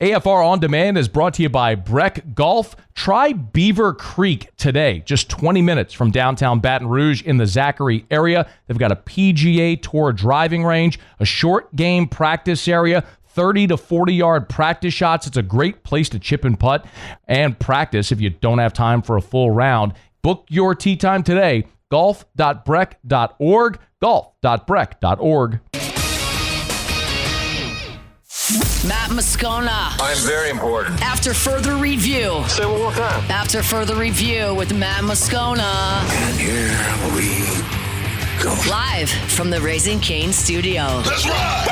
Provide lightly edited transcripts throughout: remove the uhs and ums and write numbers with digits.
AFR On Demand is brought to you by Breck Golf. Try Beaver Creek today, just 20 minutes from downtown Baton Rouge in the Zachary area. They've got a PGA Tour driving range, a short game practice area, 30 to 40-yard practice shots. It's a great place to chip and putt and practice if you don't have time for a full round. Book your tee time today, golf.breck.org, golf.breck.org. Matt Moscona. I'm very important. After further review. Say it one more time. After further review with Matt Moscona. And here we go. Live from the Raising Cane studio. Let's ride!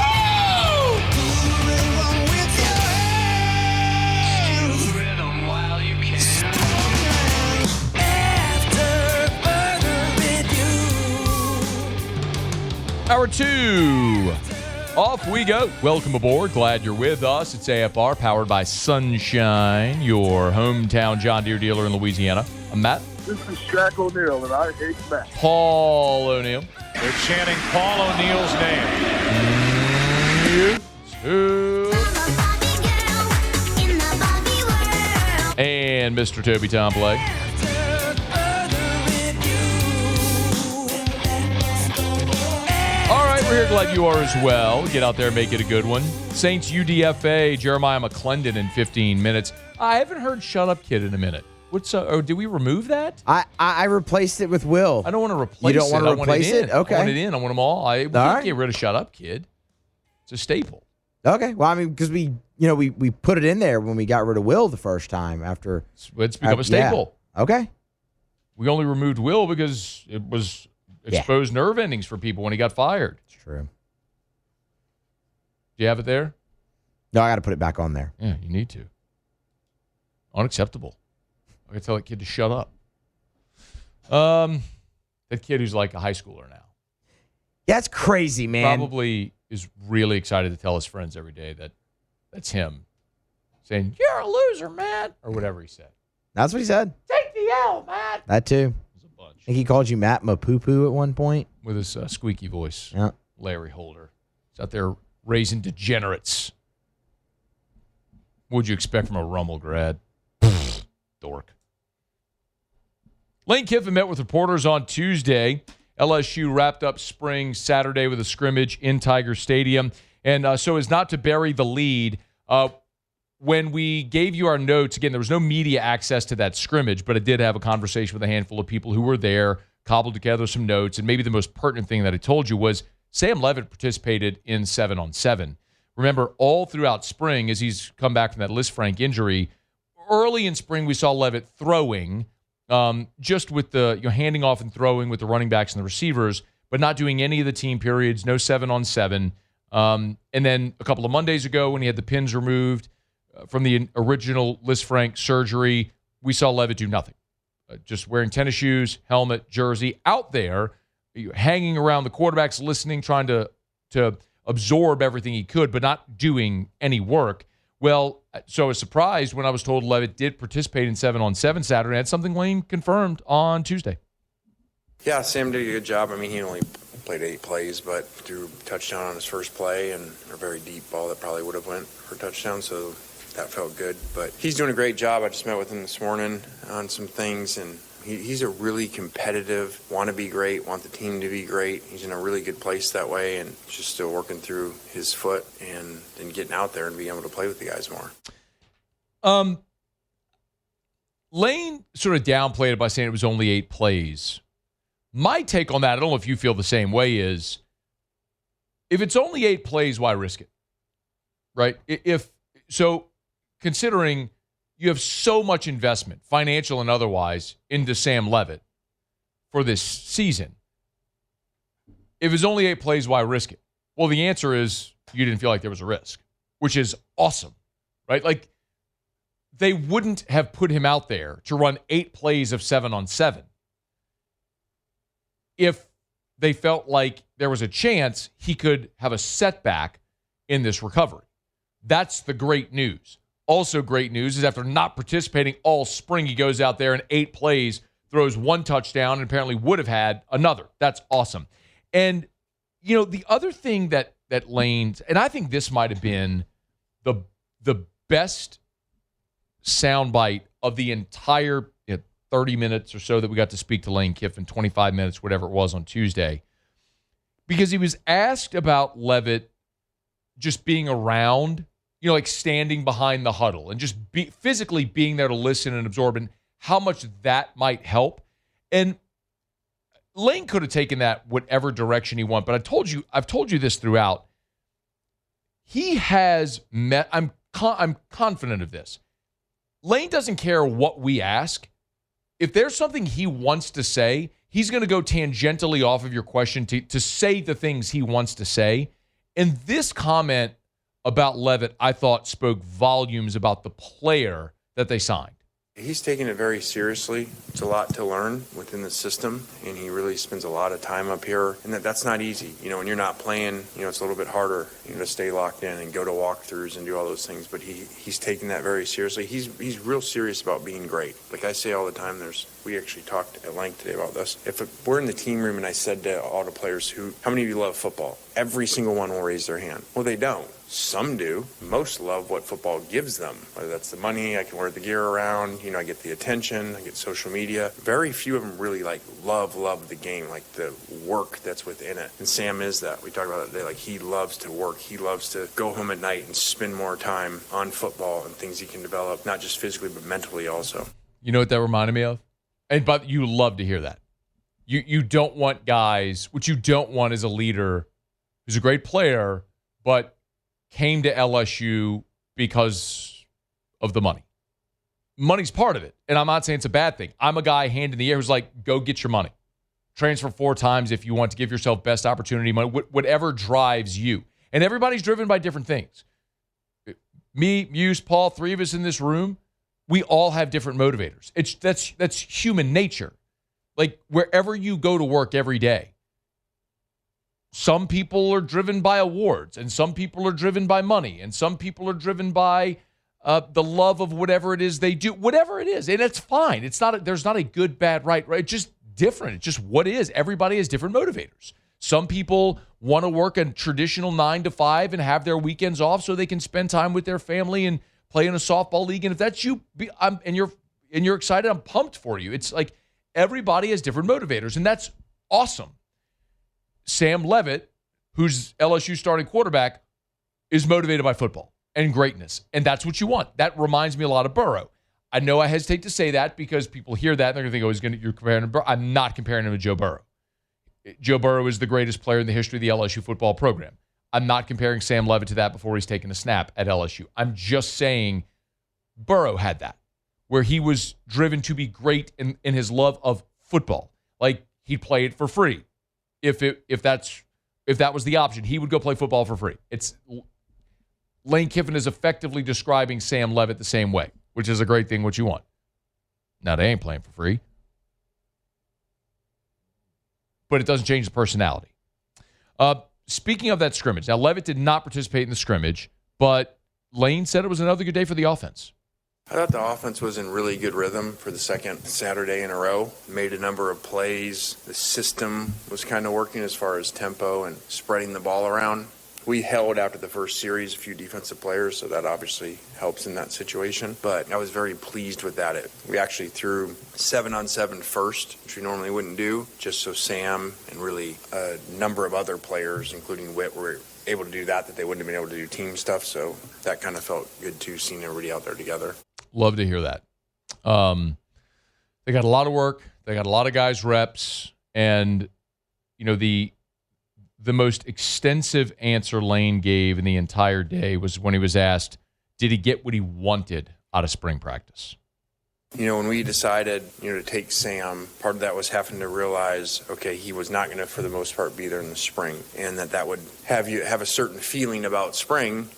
Hour 2. Off we go. Welcome aboard. Glad you're with us. It's AFR, powered by Sunshine, your hometown John Deere dealer in Louisiana. I'm Matt. This is Shaq O'Neal, and I hate Matt. Paul O'Neal. They're chanting Paul O'Neal's name. And Mr. Toby Tomplay. We're here, glad you are as well. Get out there, make it a good one. Saints UDFA, Jeremiah McClendon in 15 minutes. I haven't heard Shut Up Kid in a minute. Did we remove that? I replaced it with Will. I don't want to replace it. You don't want to replace it? Okay. I want it in. I want them all. We can't get rid of Shut Up Kid. It's a staple. Okay. Well, I mean, because we put it in there when we got rid of Will the first time after. It's become a staple. Yeah. Okay. We only removed Will because it was exposed nerve endings for people when he got fired. True. Do you have it there? No, I got to put it back on there. Yeah, you need to. Unacceptable. I got to tell that kid to shut up. That kid who's like a high schooler now. That's crazy, man. Probably is really excited to tell his friends every day that that's him saying, "You're a loser, Matt," or whatever he said. That's what he said. Take the L, Matt. That too. It was a bunch. I think he called you Matt Mapoo at one point. With his squeaky voice. Yeah. Larry Holder. He's out there raising degenerates. What'd you expect from a Rummel grad? Dork. Lane Kiffin met with reporters on Tuesday. LSU wrapped up spring Saturday with a scrimmage in Tiger Stadium. And so as not to bury the lead, when we gave you our notes, again, there was no media access to that scrimmage, but I did have a conversation with a handful of people who were there, cobbled together some notes, and maybe the most pertinent thing that I told you was Sam Leavitt participated in 7-on-7. Remember, all throughout spring, as he's come back from that Lisfranc injury, early in spring we saw Leavitt throwing, just with the handing off and throwing with the running backs and the receivers, but not doing any of the team periods, no 7-on-7. And then a couple of Mondays ago when he had the pins removed from the original Lisfranc surgery, we saw Leavitt do nothing. Just wearing tennis shoes, helmet, jersey, out there, hanging around the quarterbacks, listening, trying to absorb everything he could, but not doing any work. Well, so I was surprised when I was told Leavitt did participate in 7-on-7 Saturday. I had something Lane confirmed on Tuesday. Yeah, Sam did a good job. I mean, he only played 8 plays, but threw a touchdown on his first play and a very deep ball that probably would have went for a touchdown, so that felt good. But he's doing a great job. I just met with him this morning on some things, and he's a really competitive, want to be great, want the team to be great. He's in a really good place that way, and just still working through his foot and getting out there and being able to play with the guys more. Lane sort of downplayed it by saying it was only 8 plays. My take on that, I don't know if you feel the same way, is if it's only 8 plays, why risk it? Right? Considering you have so much investment, financial and otherwise, into Sam Leavitt for this season, if it's only 8 plays, why risk it? Well, the answer is you didn't feel like there was a risk, which is awesome, right? Like, they wouldn't have put him out there to run 8 plays of 7-on-7 if they felt like there was a chance he could have a setback in this recovery. That's the great news. Also great news is after not participating all spring, he goes out there and 8 plays, throws 1 touchdown, and apparently would have had another. That's awesome. And, the other thing that Lane, and I think this might have been the best soundbite of the entire 30 minutes or so that we got to speak to Lane Kiffin, 25 minutes, whatever it was on Tuesday, because he was asked about Leavitt just being around, like standing behind the huddle and just physically being there to listen and absorb, and how much that might help. And Lane could have taken that whatever direction he wanted, but I've told you this throughout. He has met, I'm confident of this. Lane doesn't care what we ask. If there's something he wants to say, he's going to go tangentially off of your question to say the things he wants to say. And this comment about Leavitt, I thought, spoke volumes about the player that they signed. He's taking it very seriously. It's a lot to learn within the system, and he really spends a lot of time up here. And that's not easy. When you're not playing, it's a little bit harder, to stay locked in and go to walkthroughs and do all those things. But he's taking that very seriously. He's real serious about being great. Like I say all the time, we actually talked at length today about this. If we're in the team room and I said to all the players, how many of you love football? Every single one will raise their hand. Well, they don't. Some do. Most love what football gives them, whether that's the money, I can wear the gear around, I get the attention, I get social media. Very few of them really love the game, like the work that's within it. And Sam is that. We talked about it today. He loves to work. He loves to go home at night and spend more time on football and things he can develop, not just physically, but mentally also. You know what that reminded me of? But you love to hear that. You don't want guys, what you don't want is a leader who's a great player, but came to LSU because of the money. Money's part of it, and I'm not saying it's a bad thing. I'm a guy hand in the air who's like, go get your money. Transfer 4 times if you want to give yourself best opportunity money, whatever drives you. And everybody's driven by different things. Me, Muse, Paul, 3 of us in this room, we all have different motivators. That's human nature. Wherever you go to work every day, some people are driven by awards, and some people are driven by money, and some people are driven by the love of whatever it is they do, whatever it is. And it's fine. There's not a good, bad, right? It's just different. It's just what it is. Everybody has different motivators. Some people want to work a traditional 9 to 5 and have their weekends off so they can spend time with their family and play in a softball league. And if that's you, and you're excited, I'm pumped for you. It's like everybody has different motivators, and that's awesome. Sam Leavitt, who's LSU starting quarterback, is motivated by football and greatness, and that's what you want. That reminds me a lot of Burrow. I know I hesitate to say that because people hear that and they're going to think, you're comparing him to Burrow. I'm not comparing him to Joe Burrow. Joe Burrow is the greatest player in the history of the LSU football program. I'm not comparing Sam Leavitt to that before he's taken a snap at LSU. I'm just saying Burrow had that, where he was driven to be great in his love of football. He'd play it for free. If that was the option, he would go play football for free. Lane Kiffin is effectively describing Sam Leavitt the same way, which is a great thing, what you want. Now, they ain't playing for free. But it doesn't change the personality. Speaking of that scrimmage, now Leavitt did not participate in the scrimmage, but Lane said it was another good day for the offense. I thought the offense was in really good rhythm for the second Saturday in a row. Made a number of plays. The system was kind of working as far as tempo and spreading the ball around. We held after the first series a few defensive players, so that obviously helps in that situation. But I was very pleased with that. We actually threw 7-on-7 first, which we normally wouldn't do, just so Sam and really a number of other players, including Witt, were able to do that they wouldn't have been able to do team stuff. So that kind of felt good, too, seeing everybody out there together. Love to hear that. They got a lot of work. They got a lot of guys reps. And, the most extensive answer Lane gave in the entire day was when he was asked, did he get what he wanted out of spring practice? When we decided, to take Sam, part of that was having to realize, okay, he was not going to, for the most part, be there in the spring. And that would have you have a certain feeling about spring,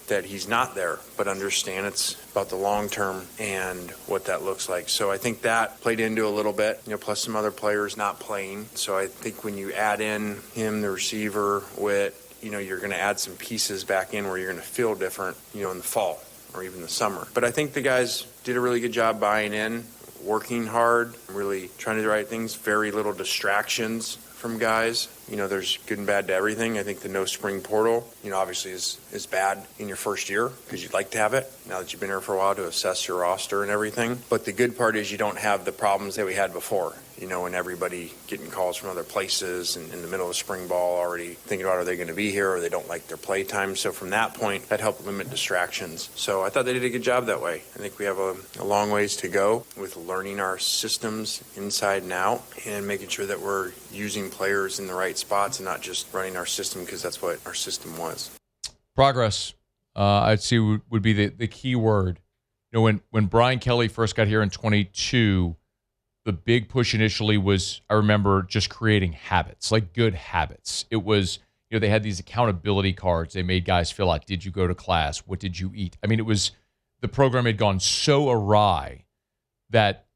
that he's not there, but understand it's about the long term and what that looks like. So I think that played into a little bit, plus some other players not playing. So I think when you add in him, the receiver, Witt, you're going to add some pieces back in where you're going to feel different, in the fall or even the summer. But I think the guys did a really good job buying in, working hard, really trying to do the right things, very little distractions. from guys. There's good and bad to everything. I think the no spring portal, obviously is bad in your first year because you'd like to have it now that you've been here for a while to assess your roster and everything. But the good part is you don't have the problems that we had before, and everybody getting calls from other places and in the middle of spring ball already thinking about are they going to be here or they don't like their play time. So from that point, that helped limit distractions. So I thought they did a good job that way. I think we have a long ways to go with learning our systems inside and out and making sure that we're using players in the right spots and not just running our system because that's what our system was. Progress, I'd say would be the key word. When Brian Kelly first got here in 22, the big push initially was, I remember, just creating habits, like good habits. It was, they had these accountability cards. They made guys fill out, did you go to class? What did you eat? I mean, it was, the program had gone so awry that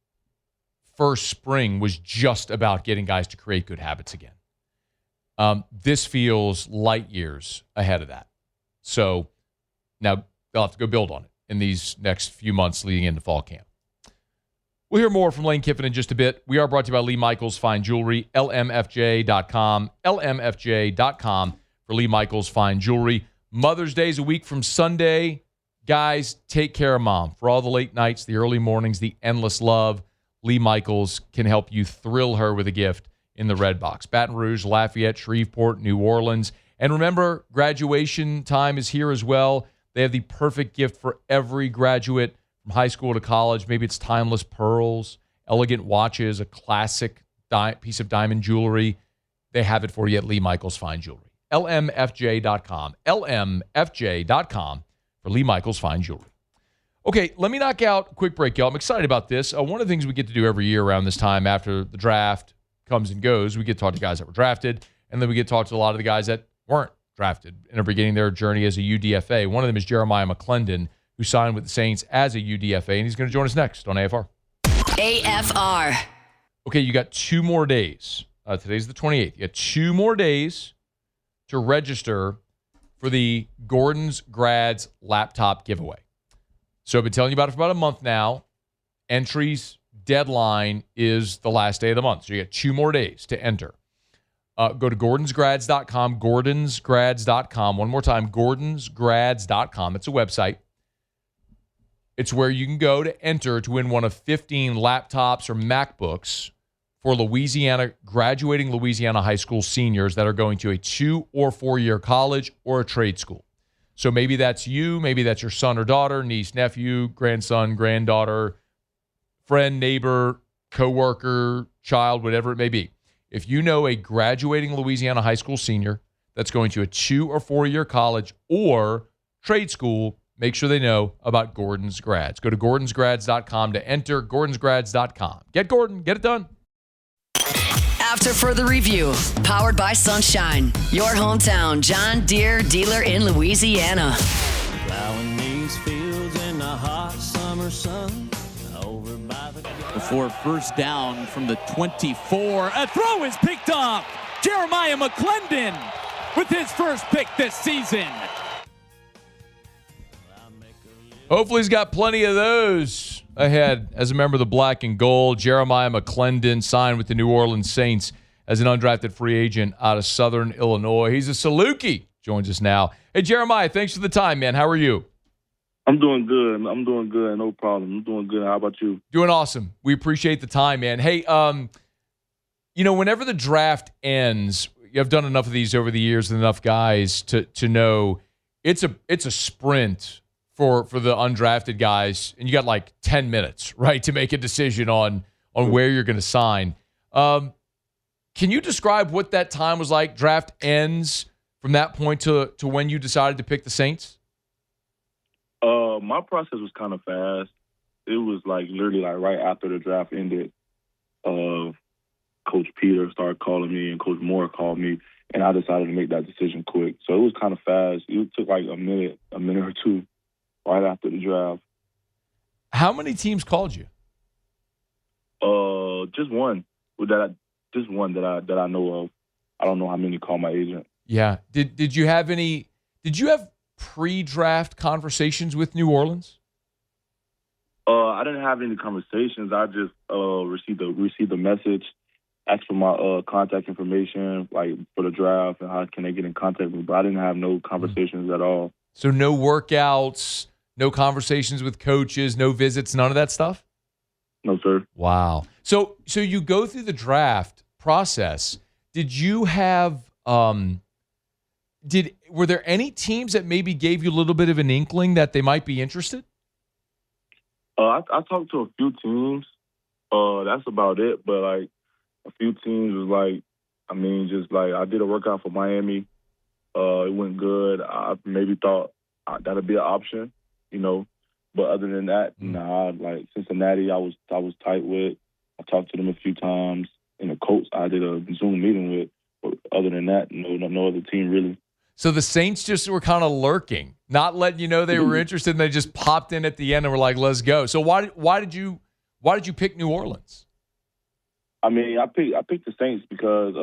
first spring was just about getting guys to create good habits again. This feels light years ahead of that. So now they'll have to go build on it in these next few months leading into fall camp. We'll hear more from Lane Kiffin in just a bit. We are brought to you by Lee Michaels Fine Jewelry, lmfj.com, lmfj.com for Lee Michaels Fine Jewelry. Mother's Day is a week from Sunday. Guys, take care of mom. For all the late nights, the early mornings, the endless love, Lee Michaels can help you thrill her with a gift in the red box. Baton Rouge, Lafayette, Shreveport, New Orleans. And remember, graduation time is here as well. They have the perfect gift for every graduate from high school to college. Maybe it's timeless pearls, elegant watches, a classic piece of diamond jewelry. They have it for you at Lee Michaels Fine Jewelry. lmfj.com. lmfj.com for Lee Michaels Fine Jewelry. Okay, let me knock out a quick break, y'all. I'm excited about this. One of the things we get to do every year around this time after the draft comes and goes, we get to talk to guys that were drafted, and then we get to talk to a lot of the guys that weren't drafted and are beginning their journey as a UDFA. One of them is Jeremiah McClendon, who signed with the Saints as a UDFA, and he's going to join us next on AFR. AFR. Okay, you got 2 more days. Today's the 28th. You got 2 more days to register for the Gordon's Grads laptop giveaway. So I've been telling you about it for about a month now. Entries deadline is the last day of the month. So you got 2 more days to enter. Go to gordonsgrads.com, gordonsgrads.com. One more time, gordonsgrads.com. It's a website. It's where you can go to enter to win one of 15 laptops or MacBooks for graduating Louisiana high school seniors that are going to a 2 or 4 year college or a trade school. So maybe that's you, maybe that's your son or daughter, niece, nephew, grandson, granddaughter, friend, neighbor, coworker, child, whatever it may be. If you know a graduating Louisiana high school senior that's going to a 2 or 4 year college or trade school, make sure they know about Gordon's Grads. Go to gordonsgrads.com to enter, gordonsgrads.com. Get Gordon, get it done. After further review, powered by Sunshine, your hometown John Deere dealer in Louisiana. Plowing these fields in the hot summer sun. Over by the... Before first down from the 24. A throw is picked off. Jeremiah McClendon with his first pick this season. Hopefully he's got plenty of those ahead. As a member of the Black and Gold, Jeremiah McClendon signed with the New Orleans Saints as an undrafted free agent out of Southern Illinois. He's a Saluki. Joins us now. Hey, Jeremiah, thanks for the time, man. How are you? I'm doing good. No problem. I'm doing good. How about you? Doing awesome. We appreciate the time, man. Hey, whenever the draft ends, I've done enough of these over the years and enough guys to know it's a sprint for the undrafted guys, and you got like 10 minutes, right, to make a decision on where you're going to sign. Can you describe what that time was like? Draft ends from that point to when you decided to pick the Saints? My process was kind of fast. It was literally right after the draft ended. Coach Peter started calling me and Coach Moore called me, and I decided to make that decision quick. So it was kind of fast. It took a minute or two right after the draft. How many teams called you? Just one. Just one that I know of. I don't know how many called my agent. Yeah. Did you have any? Did you have pre-draft conversations with New Orleans? I didn't have any conversations. I just received the message, asked for my contact information, like for the draft, and how can they get in contact with me. But I didn't have no conversations at all. So no workouts, no conversations with coaches, no visits, none of that stuff? No, sir. Wow. So you go through the draft process. Did you have were there any teams that maybe gave you a little bit of an inkling that they might be interested? I talked to a few teams. That's about it. But like a few teams was like, I mean, just like I did a workout for Miami. It went good. I maybe thought that'd be an option, you know. But other than that, nah. Like Cincinnati, I was tight with. I talked to them a few times. And the coach, I did a Zoom meeting with. But other than that, no other team really. So the Saints just were kind of lurking, not letting you know they were interested, and they just popped in at the end and were like, "Let's go." So why did you pick New Orleans? I mean, I picked the Saints because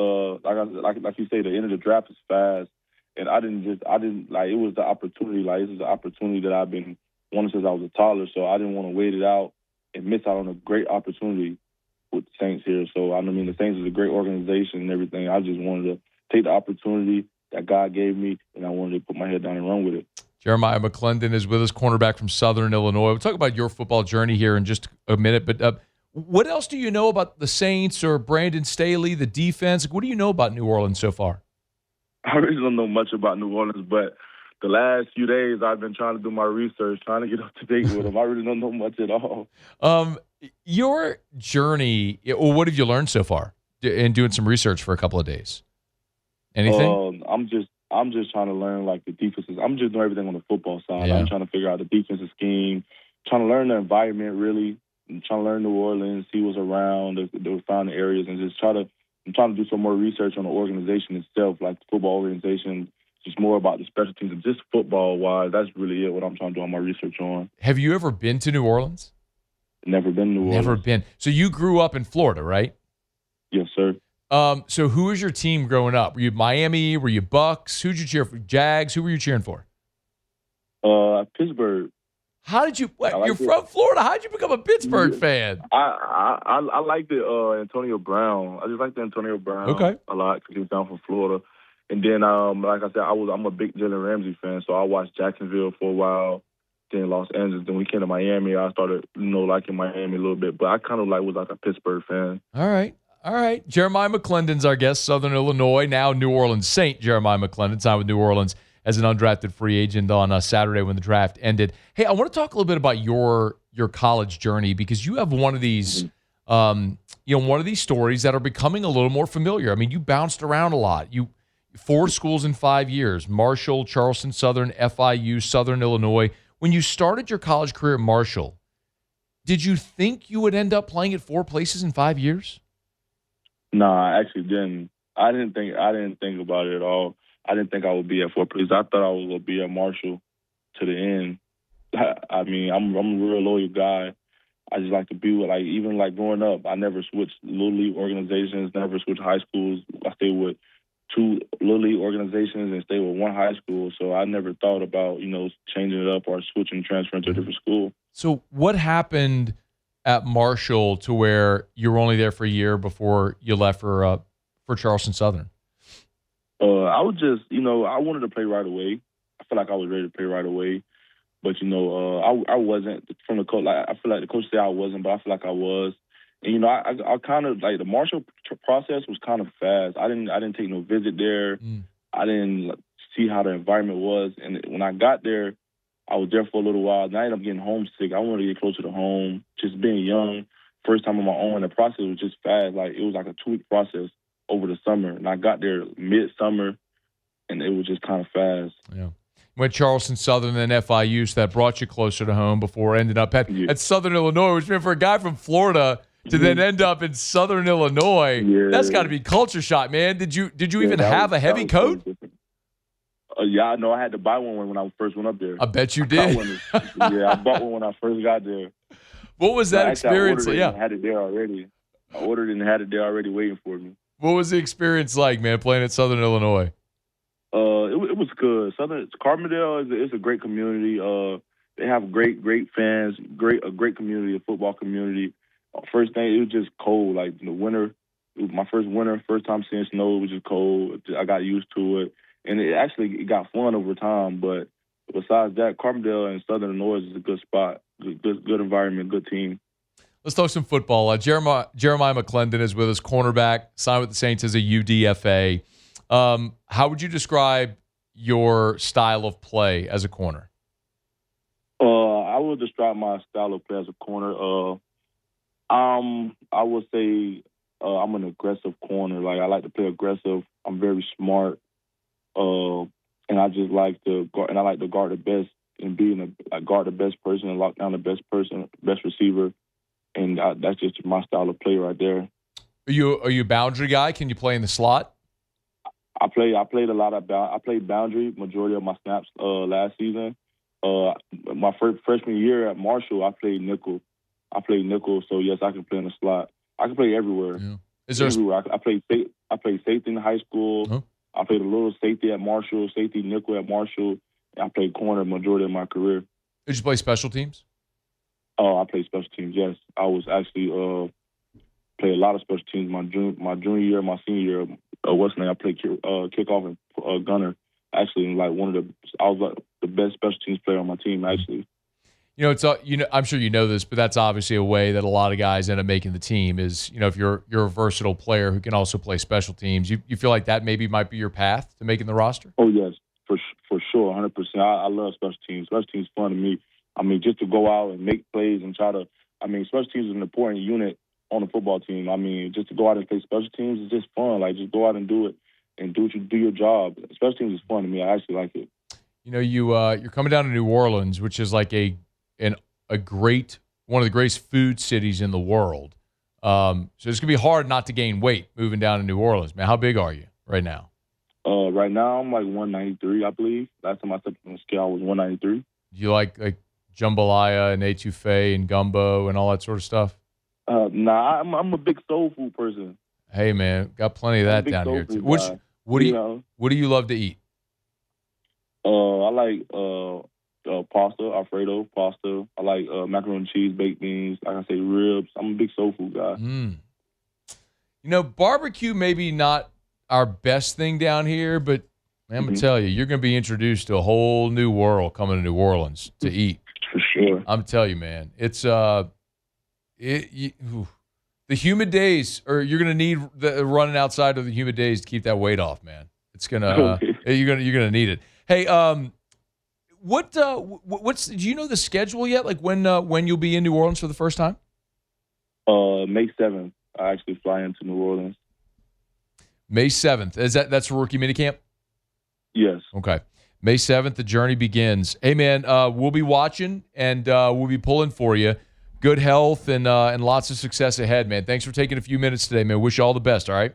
like you say, the end of the draft is fast, and I didn't like, it was the opportunity. Like, this is the opportunity that I've been wanting since I was a toddler, so I didn't want to wait it out and miss out on a great opportunity with the Saints here. So I mean, the Saints is a great organization and everything. I just wanted to take the opportunity that God gave me, and I wanted to put my head down and run with it. Jeremiah McClendon is with us, cornerback from Southern Illinois. We'll talk about your football journey here in just a minute, but what else do you know about the Saints or Brandon Staley, the defense? What do you know about New Orleans so far? I really don't know much about New Orleans, but the last few days I've been trying to do my research, trying to get up to date with them. I really don't know much at all. Your journey, what have you learned so far in doing some research for a couple of days? Anything? I'm just trying to learn, like, the defenses. I'm just doing everything on the football side. Yeah. I'm trying to figure out the defensive scheme, trying to learn the environment, really. I'm trying to learn New Orleans, see what's around, the found areas, and just I'm trying to do some more research on the organization itself, like the football organization, just more about the special teams, and just football-wise. That's really it, what I'm trying to do my research on. Have you ever been to New Orleans? Never been to New Orleans. Never been. So you grew up in Florida, right? Yes, sir. So who was your team growing up? Were you Miami? Were you Bucks? Who'd you cheer for? Jags? Who were you cheering for? Pittsburgh. How did you? You're from Florida. How did you become a Pittsburgh fan? I liked the Antonio Brown. I just liked the Antonio Brown a lot because he was down from Florida. And then, like I said, I'm a big Jalen Ramsey fan, so I watched Jacksonville for a while, then Los Angeles. Then we came to Miami. I started, liking Miami a little bit, but I kind of was like a Pittsburgh fan. All right. Jeremiah McClendon's our guest, Southern Illinois, now New Orleans Saint. Jeremiah McClendon signed with New Orleans as an undrafted free agent on Saturday when the draft ended. Hey, I want to talk a little bit about your college journey because you have one of these, one of these stories that are becoming a little more familiar. I mean, you bounced around a lot. 4 schools in 5 years: Marshall, Charleston Southern, FIU, Southern Illinois. When you started your college career at Marshall, did you think you would end up playing at 4 places in 5 years? No, I actually didn't. I didn't think about it at all. I didn't think I would be at 4 places. I thought I was going to be at Marshall to the end. I mean, I'm a real loyal guy. I just like to be with, even growing up, I never switched Little League organizations, never switched high schools. I stayed with 2 Little League organizations and stayed with 1 high school. So I never thought about, changing it up or switching, transferring to a different school. So what happened at Marshall to where you were only there for a year before you left for Charleston Southern? I was just, I wanted to play right away. I feel like I was ready to play right away. But, I wasn't from the coach. I feel like the coach said I wasn't, but I feel like I was. And, I kind of, the Marshall process was kind of fast. I didn't take no visit there. I didn't see how the environment was. And when I got there, I was there for a little while. And I ended up getting homesick. I wanted to get closer to home. Just being young, first time on my own. The process was just fast. It was like a 2-week process over the summer. And I got there mid-summer, and it was just kind of fast. Yeah. Went Charleston Southern and then FIU, so that brought you closer to home before ending up at Southern Illinois, which meant for a guy from Florida to then end up in Southern Illinois, that's got to be culture shock, man. Did you even have a heavy coat? I know I had to buy one when I first went up there. I bet you did. I bought one when I first got there. What was that experience? I had it there already. I ordered it and had it there already waiting for me. What was the experience like, man, playing at Southern Illinois? It was good. Carbondale is a great community. They have great fans, a great community, a football community. First thing, it was just cold. The winter, my first winter, first time seeing snow. It was just cold. I got used to it, and it got fun over time. But besides that, Carbondale and Southern Illinois is a good spot, good environment, good team. Let's talk some football. Jeremiah McClendon is with us, cornerback, signed with the Saints as a UDFA. How would you describe your style of play as a corner? I would describe my style of play as a corner. I would say I'm an aggressive corner. Like, I like to play aggressive. I'm very smart, and I just like to guard. And I like to guard the best and guard the best person and lock down the best person, best receiver. And that's just my style of play right there. Are you a boundary guy? Can you play in the slot? I played a lot of I played boundary majority of my snaps last season. My freshman year at Marshall, I played nickel. So yes, I can play in the slot. I can play everywhere. Yeah. Is there everywhere. I played safety in high school. Huh? I played a little safety at Marshall, safety nickel at Marshall. And I played corner majority of my career. Did you play special teams? Oh, I played special teams. Yes, I was actually played a lot of special teams. My junior year, my senior year, I played kickoff and gunner. Actually, like I was like the best special teams player on my team. Actually, it's I'm sure you know this, but that's obviously a way that a lot of guys end up making the team. Is if you're a versatile player who can also play special teams, you feel like that maybe might be your path to making the roster. Oh yes, for sure, 100%. I love special teams. Special teams fun to me. I mean, just to go out and make plays and try to. I mean, special teams is an important unit on the football team. I mean, just to go out and play special teams is just fun. Like, just go out and do it. And do your job. Special teams is fun to me. I actually like it. You're coming down to New Orleans, which is like a great one of the greatest food cities in the world. So it's gonna be hard not to gain weight moving down to New Orleans, man. How big are you right now? Right now I'm like 193, I believe. Last time I stepped on the scale, I was 193. Do you like jambalaya and etouffee and gumbo and all that sort of stuff? Nah, I'm a big soul food person. Hey man, got plenty of that down here too. What do you love to eat? I like pasta, Alfredo pasta. I like macaroni and cheese, baked beans. Like I say, ribs. I'm a big soul food guy. Barbecue maybe not our best thing down here, but man, I'm gonna tell you, you're gonna be introduced to a whole new world coming to New Orleans to eat. For sure. I'm telling you, man. It's the humid days, or you're gonna need the running outside of the humid days to keep that weight off, man. It's gonna you're gonna need it. Hey, what's do you know the schedule yet? Like when you'll be in New Orleans for the first time? May 7th. I actually fly into New Orleans. May 7th. That's rookie minicamp? Yes. Okay. May 7th, the journey begins. Hey man, we'll be watching and we'll be pulling for you. Good health and lots of success ahead, man. Thanks for taking a few minutes today, man. Wish you all the best, all right?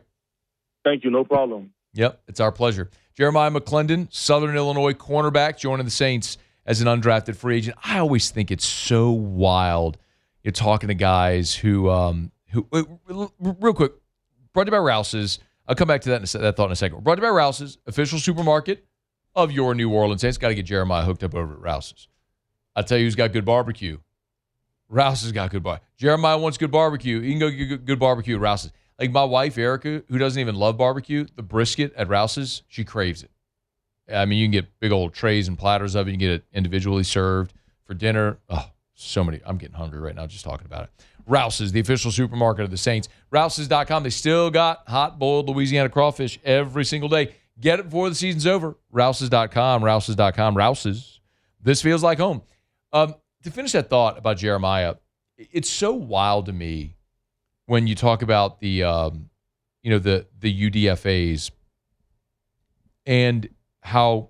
Thank you. No problem. Yep, it's our pleasure. Jeremiah McClendon, Southern Illinois cornerback, joining the Saints as an undrafted free agent. I always think it's so wild. You're talking to guys who real quick, brought to you by Rouse's. I'll come back to that thought in a second. Brought to you by Rouse's, official supermarket of your New Orleans Saints. Got to get Jeremiah hooked up over at Rouse's. I'll tell you who's got good barbecue. Rouse's got good barbecue. Jeremiah wants good barbecue. You can go get good barbecue at Rouse's. Like my wife, Erica, who doesn't even love barbecue, the brisket at Rouse's, she craves it. I mean, you can get big old trays and platters of it. You can get it individually served for dinner. Oh, so many. I'm getting hungry right now just talking about it. Rouse's, the official supermarket of the Saints. Rouse's.com. They still got hot boiled Louisiana crawfish every single day. Get it before the season's over. Rouse's.com. Rouse's.com. Rouse's. This feels like home. To finish that thought about Jeremiah, it's so wild to me when you talk about the UDFAs and how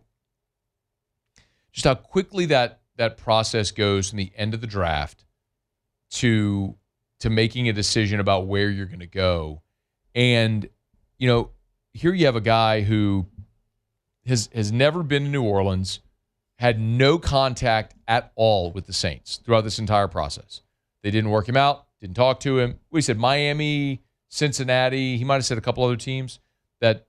quickly that process goes from the end of the draft to making a decision about where you're going to go. And, here you have a guy who has never been to New Orleans, had no contact at all with the Saints throughout this entire process. They didn't work him out, didn't talk to him. We said Miami, Cincinnati. He might have said a couple other teams that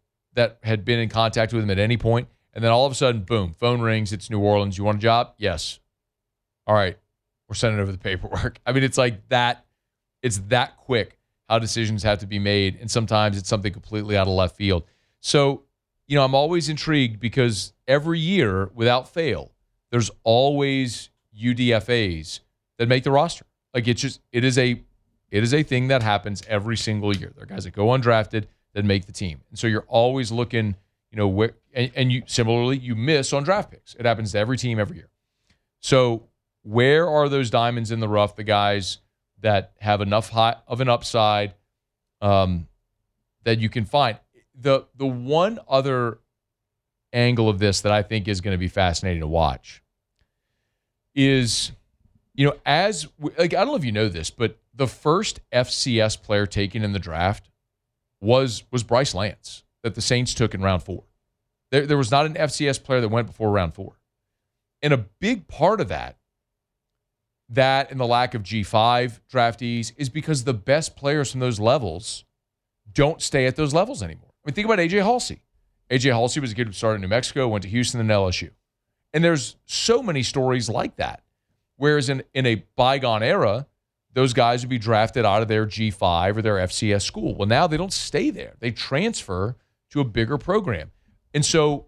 had been in contact with him at any point. And then all of a sudden, boom, phone rings. It's New Orleans. You want a job? Yes. All right. We're sending over the paperwork. I mean, it's like that. It's that quick. how decisions have to be made, and sometimes it's something completely out of left field. So, I'm always intrigued because every year, without fail, there's always UDFAs that make the roster. Like it is a thing that happens every single year. There are guys that go undrafted that make the team, and so you're always looking, and you similarly you miss on draft picks. It happens to every team every year. So where are those diamonds in the rough? The guys that have enough of an upside that you can find. The one other angle of this that I think is going to be fascinating to watch is, I don't know if you know this, but the first FCS player taken in the draft was Bryce Lance that the Saints took in round 4. There was not an FCS player that went before round 4. And a big part of that and the lack of G5 draftees is because the best players from those levels don't stay at those levels anymore. I mean, think about A.J. Halsey. A.J. Halsey was a kid who started in New Mexico, went to Houston and LSU. And there's so many stories like that. Whereas in a bygone era, those guys would be drafted out of their G5 or their FCS school. Well, now they don't stay there. They transfer to a bigger program. And so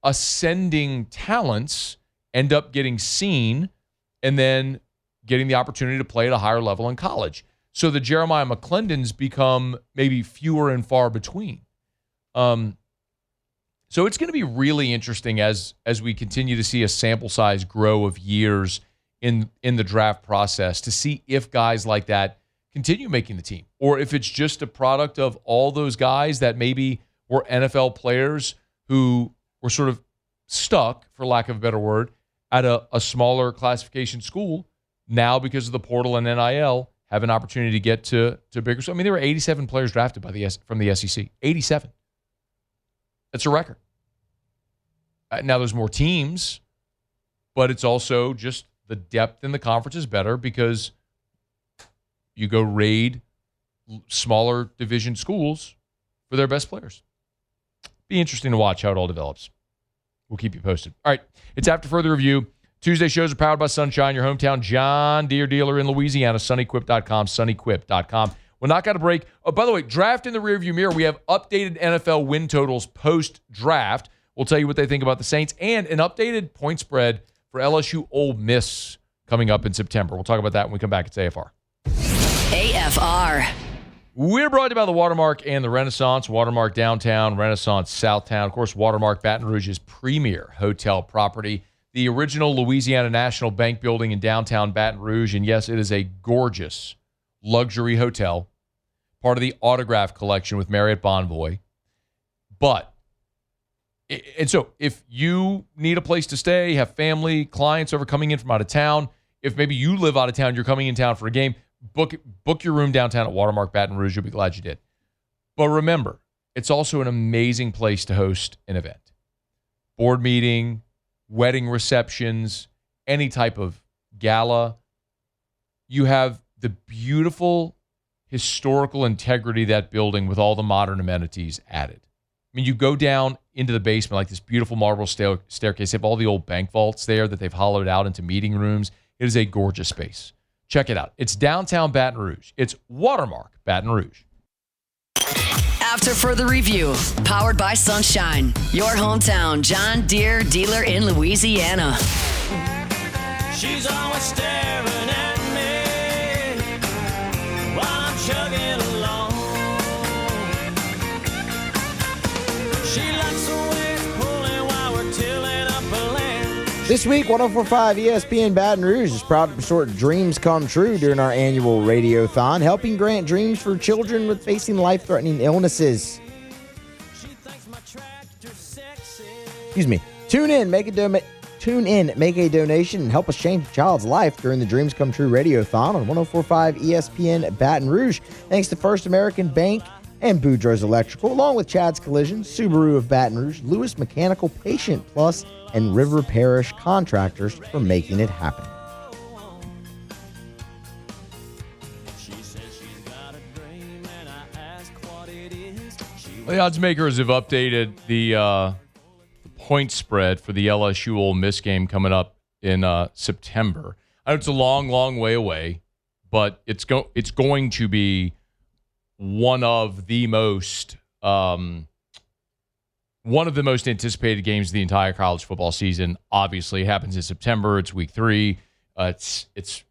ascending talents end up getting seen and then getting the opportunity to play at a higher level in college. So the Jeremiah McClendons become maybe fewer and far between. So it's going to be really interesting as we continue to see a sample size grow of years in the draft process to see if guys like that continue making the team or if it's just a product of all those guys that maybe were NFL players who were sort of stuck, for lack of a better word, at a smaller classification school now because of the portal and NIL have an opportunity to get to bigger. So, I mean, there were 87 players drafted from the SEC. 87. That's a record. Now there's more teams, but it's also just the depth in the conference is better because you go raid smaller division schools for their best players. Be interesting to watch how it all develops. We'll keep you posted. All right, it's After Further Review. Tuesday shows are powered by Sunshine, your hometown John Deere dealer in Louisiana, sunnyquip.com, sunnyquip.com. We'll knock out a break. Oh, by the way, draft in the rearview mirror. We have updated NFL win totals post-draft. We'll tell you what they think about the Saints and an updated point spread for LSU Ole Miss coming up in September. We'll talk about that when we come back. It's AFR. AFR. We're brought to you by the Watermark and the Renaissance. Watermark Downtown, Renaissance Southtown. Of course, Watermark Baton Rouge's premier hotel property. The original Louisiana National Bank building in downtown Baton Rouge. And yes, it is a gorgeous luxury hotel, part of the Autograph collection with Marriott Bonvoy. And so if you need a place to stay, have family, clients over coming in from out of town, if maybe you live out of town, you're coming in town for a game, book your room downtown at Watermark Baton Rouge. You'll be glad you did. But remember, it's also an amazing place to host an event. Board meeting, wedding receptions, any type of gala. You have the beautiful historical integrity of that building with all the modern amenities added. I mean, you go down into the basement, like this beautiful marble staircase. They have all the old bank vaults there that they've hollowed out into meeting rooms. It is a gorgeous space. Check it out. It's downtown Baton Rouge. It's Watermark Baton Rouge. After Further Review, powered by Sunshine, your hometown John Deere dealer in Louisiana. She's always staring at me while I'm chugging along. She likes the way it's pulling while we're tilling up a land. This week, 104.5 ESPN Baton Rouge is proud to support Dreams Come True during our annual Radiothon, helping grant dreams for children with facing life-threatening illnesses. Excuse me. Tune in, make a donation, and help us change a child's life during the Dreams Come True Radiothon on 104.5 ESPN Baton Rouge. Thanks to First American Bank and Boudreaux's Electrical, along with Chad's Collision, Subaru of Baton Rouge, Lewis Mechanical, Patient Plus, and River Parish Contractors for making it happen. The odds makers have updated the point spread for the LSU Ole Miss game coming up in September. I know it's a long, long way away, but it's going to be one of the most anticipated games of the entire college football season. Obviously, it happens in September. It's week 3. It's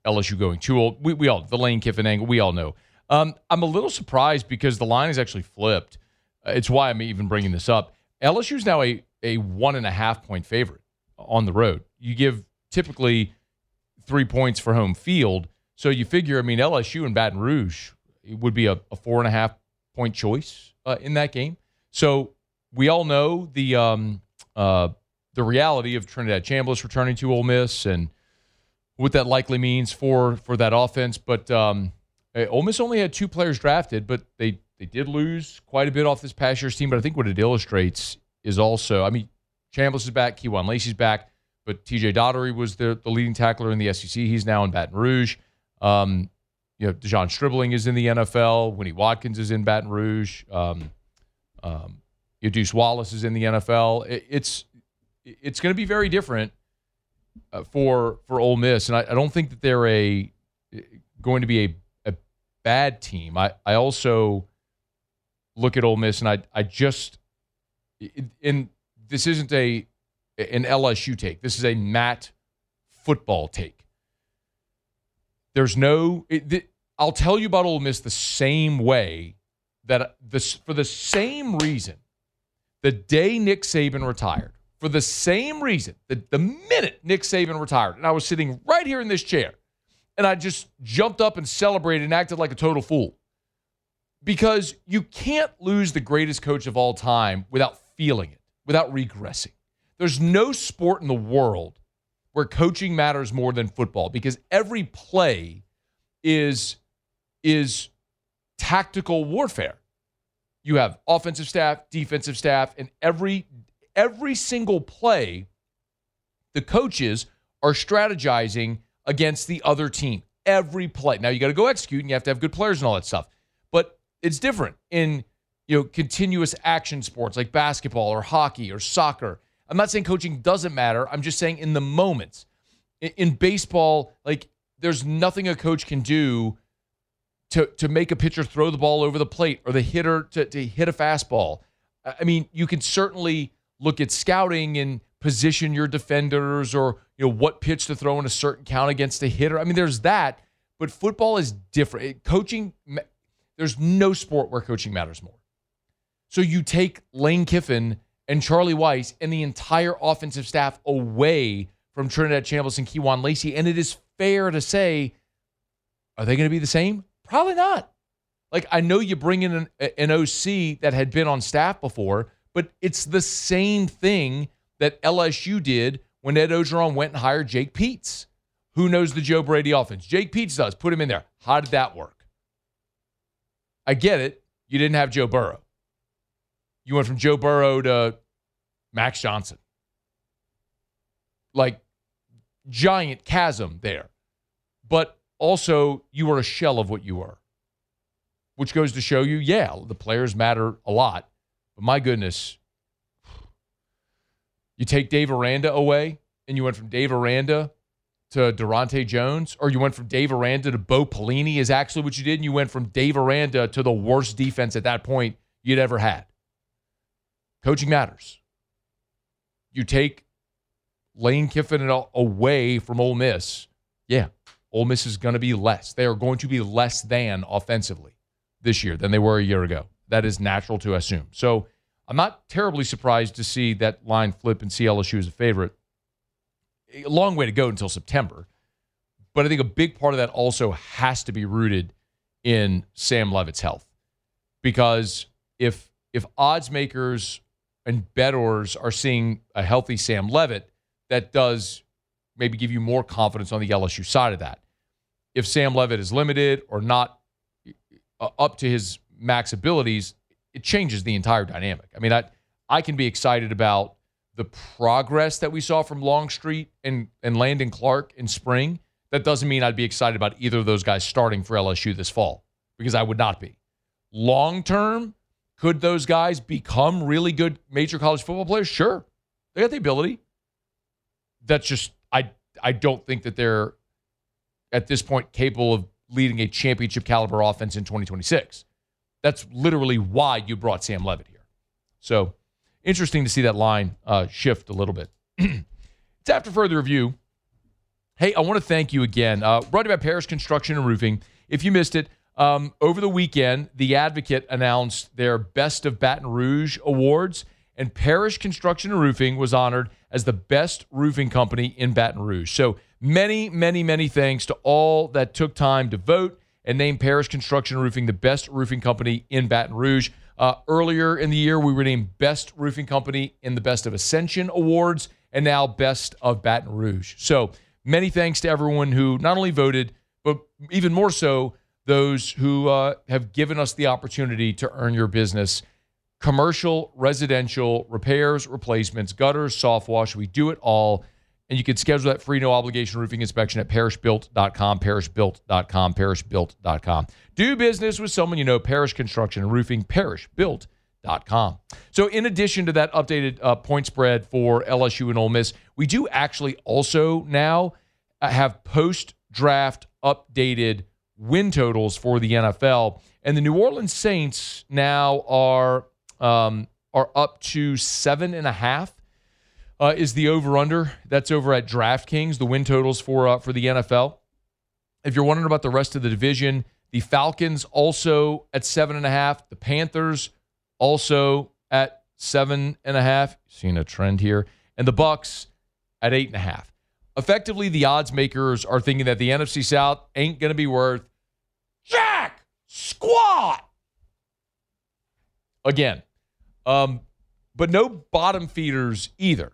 LSU going too old. We all, the Lane Kiffin angle, we all know. I'm a little surprised because the line is actually flipped. It's why I'm even bringing this up. LSU is now a 1.5-point favorite on the road. You give typically 3 points for home field. So you figure, LSU and Baton Rouge, it would be a 4.5-point choice in that game. So we all know the reality of Trinidad Chambliss returning to Ole Miss and what that likely means for that offense. But Ole Miss only had 2 players drafted, but they did lose quite a bit off this past year's team. But I think what it illustrates is also, Chambliss is back, Kejuan Lacey's back, but TJ Daugherty was the leading tackler in the SEC. He's now in Baton Rouge. DeJon Stribling is in the NFL. Winnie Watkins is in Baton Rouge. Deuce Wallace is in the NFL. It's going to be very different for Ole Miss, and I don't think that they're going to be a bad team. I also look at Ole Miss, and I just this isn't an LSU take. This is a Matt football take. I'll tell you about Ole Miss the same way that for the same reason, the day Nick Saban retired, for the same reason, the minute Nick Saban retired, and I was sitting right here in this chair, and I just jumped up and celebrated and acted like a total fool. Because you can't lose the greatest coach of all time without feeling it, without regressing. There's no sport in the world where coaching matters more than football, because every play is tactical warfare. You have offensive staff, defensive staff, and every single play, the coaches are strategizing against the other team. Every play. Now, you got to go execute, and you have to have good players and all that stuff. But it's different in continuous action sports like basketball or hockey or soccer. I'm not saying coaching doesn't matter. I'm just saying in the moments. In baseball, there's nothing a coach can do to make a pitcher throw the ball over the plate or the hitter to hit a fastball. You can certainly look at scouting and position your defenders or what pitch to throw in a certain count against a hitter. There's that, but football is different. Coaching, there's no sport where coaching matters more. So you take Lane Kiffin and Charlie Weiss and the entire offensive staff away from Trinidad Chambliss and Kejuan Lacey, and it is fair to say, are they going to be the same? Probably not. I know you bring in an OC that had been on staff before, but it's the same thing that LSU did when Ed Ogeron went and hired Jake Peetz. Who knows the Joe Brady offense? Jake Peetz does. Put him in there. How did that work? I get it. You didn't have Joe Burrow. You went from Joe Burrow to Max Johnson. Giant chasm there. But also, you were a shell of what you were. Which goes to show you, the players matter a lot. But my goodness, you take Dave Aranda away, and you went from Dave Aranda to Durante Jones, or you went from Dave Aranda to Bo Pelini is actually what you did, and you went from Dave Aranda to the worst defense at that point you'd ever had. Coaching matters. You take Lane Kiffin away from Ole Miss, Ole Miss is going to be less. They are going to be less than offensively this year than they were a year ago. That is natural to assume. So I'm not terribly surprised to see that line flip and see LSU as a favorite. A long way to go until September. But I think a big part of that also has to be rooted in Sam Leavitt's health. Because if odds makers and bettors are seeing a healthy Sam Leavitt, that does maybe give you more confidence on the LSU side of that. If Sam Leavitt is limited or not up to his max abilities, it changes the entire dynamic. I can be excited about the progress that we saw from Longstreet and Landon Clark in spring. That doesn't mean I'd be excited about either of those guys starting for LSU this fall, because I would not be. Long term, could those guys become really good major college football players? Sure. They got the ability. That's just, I don't think that they're, at this point, capable of leading a championship caliber offense in 2026. That's literally why you brought Sam Leavitt here. So interesting to see that line shift a little bit. It's after further review. Hey, I want to thank you again. Brought to you by Parrish Construction and Roofing. If you missed it, over the weekend, The Advocate announced their Best of Baton Rouge awards, and Parrish Construction and Roofing was honored as the best roofing company in Baton Rouge. So many, many, many thanks to all that took time to vote and name Parrish Construction and Roofing the best roofing company in Baton Rouge. Earlier in the year, we were named Best Roofing Company in the Best of Ascension Awards, and now Best of Baton Rouge. So many thanks to everyone who not only voted, but even more so, those who have given us the opportunity to earn your business. Commercial, residential, repairs, replacements, gutters, soft wash, we do it all. And you can schedule that free no-obligation roofing inspection at parrishbuilt.com, parrishbuilt.com, parrishbuilt.com. Do business with someone you know, Parrish Construction and Roofing, parrishbuilt.com. So in addition to that updated point spread for LSU and Ole Miss, we do actually also now have post-draft updated win totals for the NFL. And the New Orleans Saints now are up to 7.5. Is the over-under. That's over at DraftKings, the win totals for the NFL. If you're wondering about the rest of the division, the Falcons also at 7.5. The Panthers also at 7.5. Seeing a trend here. And the Bucs at 8.5. Effectively, the odds makers are thinking that the NFC South ain't going to be worth jack squat. Again. But no bottom feeders either.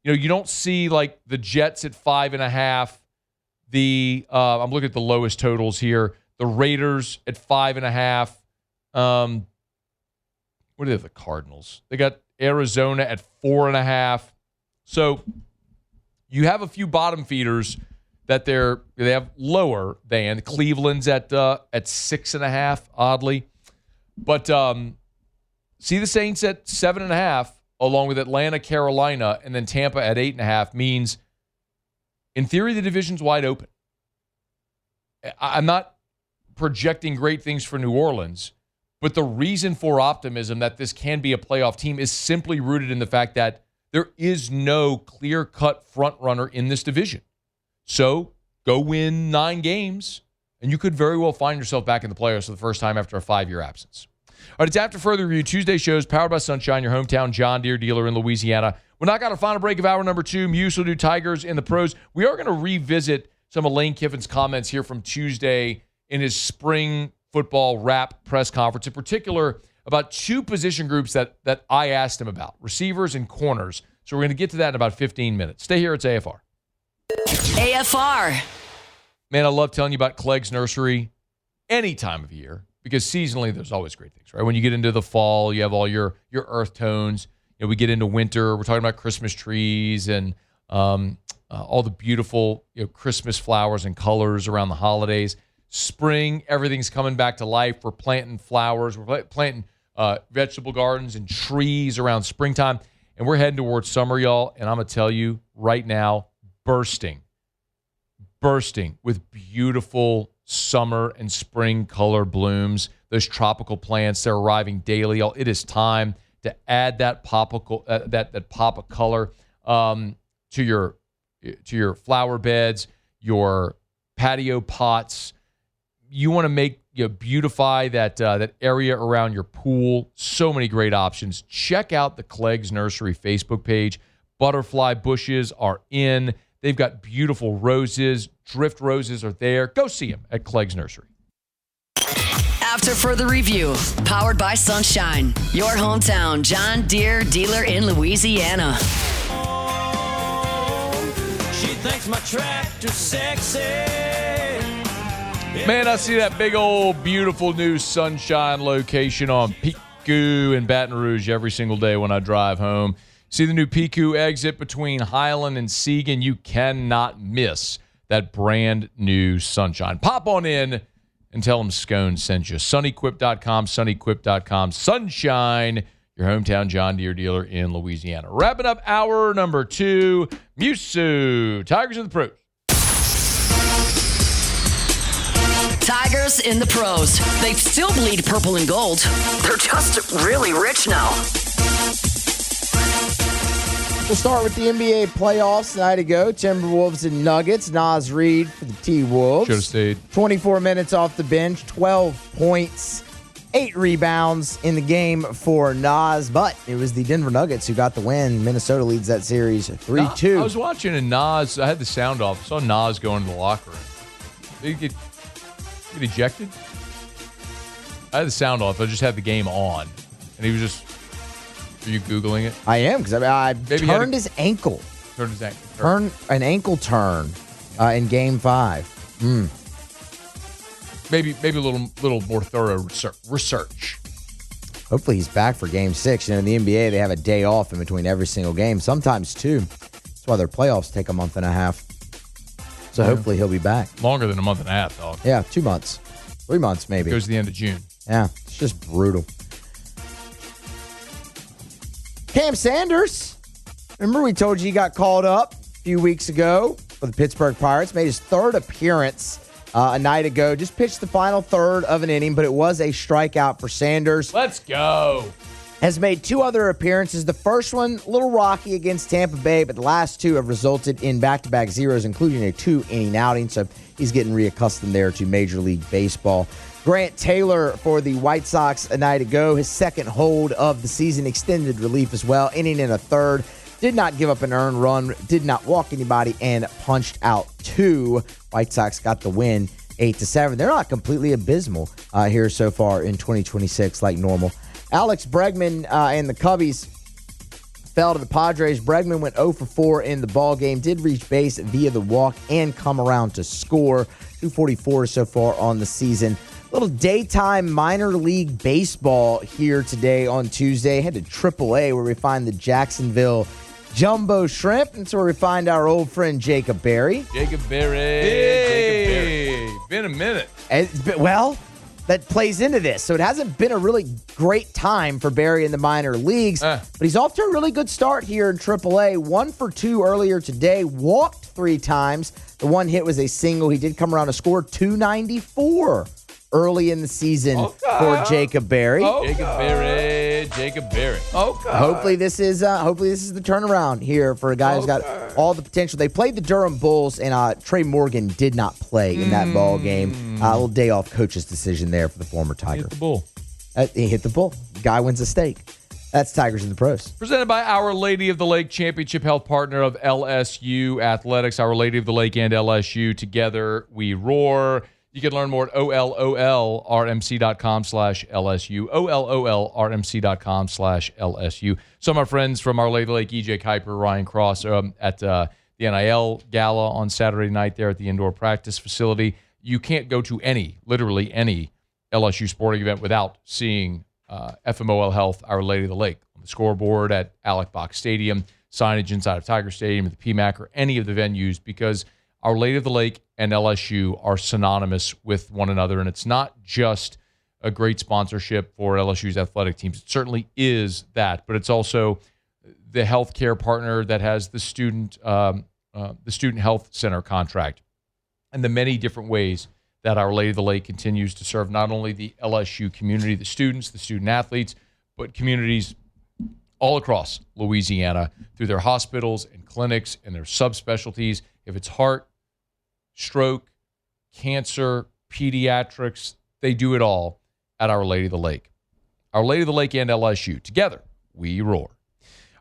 You know, you don't see like the Jets at 5.5. I'm looking at the lowest totals here. The Raiders at 5.5. What are they, the Cardinals? They got Arizona at 4.5. So you have a few bottom feeders that they have lower than. Cleveland's at 6.5, oddly. But see the Saints at 7.5, along with Atlanta, Carolina, and then Tampa at 8.5 means, in theory, the division's wide open. I'm not projecting great things for New Orleans, but the reason for optimism that this can be a playoff team is simply rooted in the fact that there is no clear-cut front runner in this division. So go win 9 games, and you could very well find yourself back in the playoffs for the first time after a 5-year absence. All right, it's after further review. Tuesday shows powered by Sunshine, your hometown John Deere dealer in Louisiana. We're not got a final break of hour number 2. Muse will do Tigers in the pros. We are going to revisit some of Lane Kiffin's comments here from Tuesday in his spring football wrap press conference, in particular about 2 position groups that I asked him about, receivers and corners. So we're going to get to that in about 15 minutes. Stay here. It's AFR. AFR. Man, I love telling you about Clegg's Nursery any time of year, because seasonally there's always great things, right? When you get into the fall, you have all your earth tones. You know, we get into winter, we're talking about Christmas trees and all the beautiful Christmas flowers and colors around the holidays. Spring, everything's coming back to life. We're planting flowers. We're planting vegetable gardens and trees around springtime. And we're heading towards summer, y'all. And I'm going to tell you right now, bursting with beautiful summer and spring color blooms. Those tropical plants, they're arriving daily. It is time to add that pop of color to your flower beds, your patio pots. You want to beautify that area around your pool. So many great options. Check out the Clegg's Nursery Facebook page. Butterfly bushes are in. They've got beautiful roses. Drift roses are there. Go see them at Clegg's Nursery. After further review, powered by Sunshine, your hometown John Deere dealer in Louisiana. She thinks my tractor's sexy. Man, I see that big old beautiful new Sunshine location on Pico in Baton Rouge every single day when I drive home. See the new Pico exit between Highland and Seagan. You cannot miss that brand new Sunshine. Pop on in and tell them Scone sent you. Sunnyquip.com, sunnyquip.com. Sunshine, your hometown John Deere dealer in Louisiana. Wrapping up hour number 2. Musu, Tigers in the pros. Tigers in the pros. They still bleed purple and gold. They're just really rich now. We'll start with the NBA playoffs. Night ago, Timberwolves and Nuggets. Naz Reid for the T-Wolves. Should have stayed. 24 minutes off the bench, 12 points, 8 rebounds in the game for Naz. But it was the Denver Nuggets who got the win. Minnesota leads that series 3-2. I was watching and Naz, I had the sound off. I saw Naz go into the locker room. Did he get ejected? I had the sound off. I just had the game on. And he was just... Are you Googling it? I am, because I turned his ankle. Turned his ankle. Turn an ankle turn in Game 5. Maybe a little more thorough research. Hopefully he's back for Game 6. You know, in the NBA, they have a day off in between every single game, sometimes 2. That's why their playoffs take a month and a half. So hopefully he'll be back. Longer than a month and a half, dog. Yeah, 2 months. 3 months, maybe. Goes to the end of June. Yeah, it's just brutal. Cam Sanders. Remember we told you he got called up a few weeks ago for the Pittsburgh Pirates. Made his third appearance a night ago. Just pitched the final third of an inning, but it was a strikeout for Sanders. Let's go. Has made 2 other appearances. The first one, a little rocky against Tampa Bay, but the last 2 have resulted in back-to-back zeros, including a 2-inning outing. So he's getting reaccustomed there to Major League Baseball. Grant Taylor for the White Sox a night ago. His second hold of the season, extended relief as well. Inning in a third. Did not give up an earned run. Did not walk anybody and punched out 2. White Sox got the win 8-7. They're not completely abysmal here so far in 2026 like normal. Alex Bregman and the Cubbies fell to the Padres. Bregman went 0 for 4 in the ball game. Did reach base via the walk and come around to score. 244 so far on the season. Little daytime minor league baseball here today on Tuesday. Head to AAA where we find the Jacksonville Jumbo Shrimp. And so where we find our old friend Jacob Berry. Jacob Berry. Been a minute. That plays into this. So it hasn't been a really great time for Berry in the minor leagues. But he's off to a really good start here in AAA. 1 for 2 earlier today. Walked 3 times. The one hit was a single. He did come around to score 294 early in the season for Jacob Berry. Jacob Berry. Hopefully this is the turnaround here for a guy who's got all the potential. They played the Durham Bulls, and Trey Morgan did not play in that ball game. A little day off coach's decision there for the former Tiger. Hit the bull. He hit the bull. Guy wins a steak. That's Tigers in the Pros. Presented by Our Lady of the Lake, championship health partner of LSU Athletics. Our Lady of the Lake and LSU, together we roar. You can learn more at ololrmc.com/LSU, ololrmc.com/LSU. Some of our friends from Our Lady of the Lake, EJ Kuiper, Ryan Cross, at the NIL Gala on Saturday night there at the indoor practice facility. You can't go to literally any LSU sporting event without seeing FMOL Health, Our Lady of the Lake, on the scoreboard at Alec Box Stadium, signage inside of Tiger Stadium, at the PMAC, or any of the venues, because Our Lady of the Lake and LSU are synonymous with one another, and it's not just a great sponsorship for LSU's athletic teams. It certainly is that, but it's also the healthcare partner that has the student health center contract, and the many different ways that Our Lady of the Lake continues to serve not only the LSU community, the students, the student athletes, but communities all across Louisiana through their hospitals and clinics and their subspecialties. If it's heart, stroke, cancer, pediatrics, they do it all at Our Lady of the Lake. Our Lady of the Lake and LSU. Together, we roar.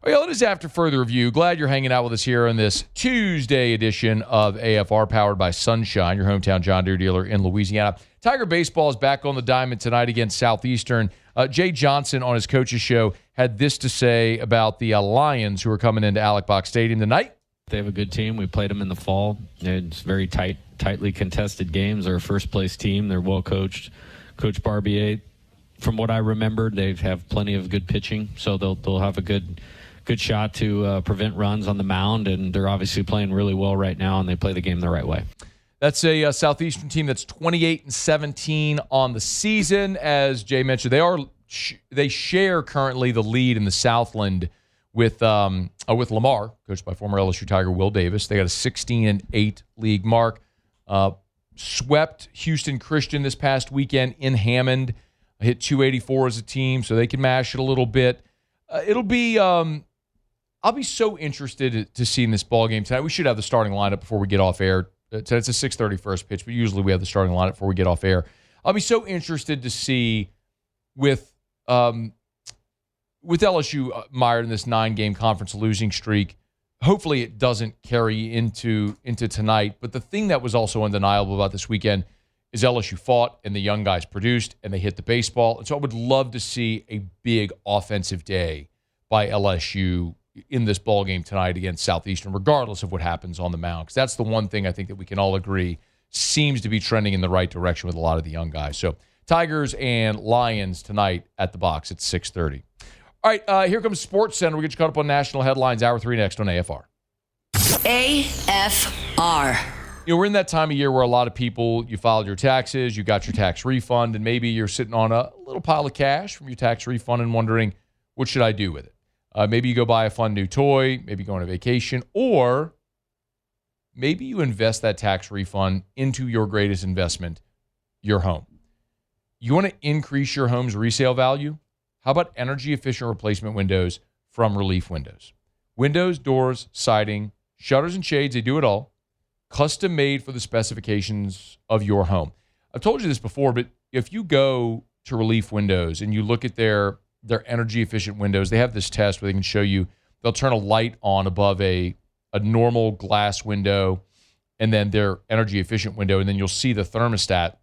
All right, it is After Further Review. Glad you're hanging out with us here on this Tuesday edition of AFR, powered by Sunshine, your hometown John Deere dealer in Louisiana. Tiger baseball is back on the diamond tonight against Southeastern. Jay Johnson on his coach's show had this to say about the Lions, who are coming into Alec Box Stadium tonight. They have a good team. We played them in the fall. It's very tightly contested games. They're a first-place team. They're well-coached. Coach Barbier, from what I remember, they have plenty of good pitching, so they'll have a good shot to prevent runs on the mound, and they're obviously playing really well right now, and they play the game the right way. That's a Southeastern team that's 28-17 on the season. As Jay mentioned, they share currently the lead in the Southland with Lamar, coached by former LSU Tiger Will Davis. They got a 16-8 league mark. swept Houston Christian this past weekend in Hammond. Hit 284 as a team, so they can mash it a little bit. It'll be I'll be so interested to see in this ball game tonight. We should have the starting lineup before we get off air. It's a 6:30 first pitch, but usually we have the starting lineup before we get off air. I'll be so interested to see with LSU mired in this 9-game conference losing streak. Hopefully it doesn't carry into tonight. But the thing that was also undeniable about this weekend is LSU fought and the young guys produced and they hit the baseball. And so I would love to see a big offensive day by LSU in this ball game tonight against Southeastern, regardless of what happens on the mound. Because that's the one thing I think that we can all agree seems to be trending in the right direction with a lot of the young guys. So Tigers and Lions tonight at the box at 6:30. All right, here comes Sports Center. We get you caught up on national headlines. Hour 3 next on AFR. AFR. We're in that time of year where a lot of people, you filed your taxes, you got your tax refund, and maybe you're sitting on a little pile of cash from your tax refund and wondering, what should I do with it? Maybe you go buy a fun new toy, maybe go on a vacation, or maybe you invest that tax refund into your greatest investment, your home. You want to increase your home's resale value? How about energy-efficient replacement windows from Relief Windows? Windows, doors, siding, shutters, and shades, they do it all. Custom made for the specifications of your home. I've told you this before, but if you go to Relief Windows and you look at their energy-efficient windows, they have this test where they can show you, they'll turn a light on above a normal glass window and then their energy-efficient window, and then you'll see the thermostat,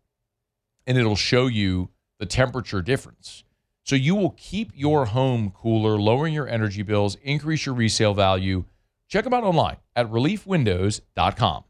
and it'll show you the temperature difference. So you will keep your home cooler, lowering your energy bills, increase your resale value. Check them out online at reliefwindows.com.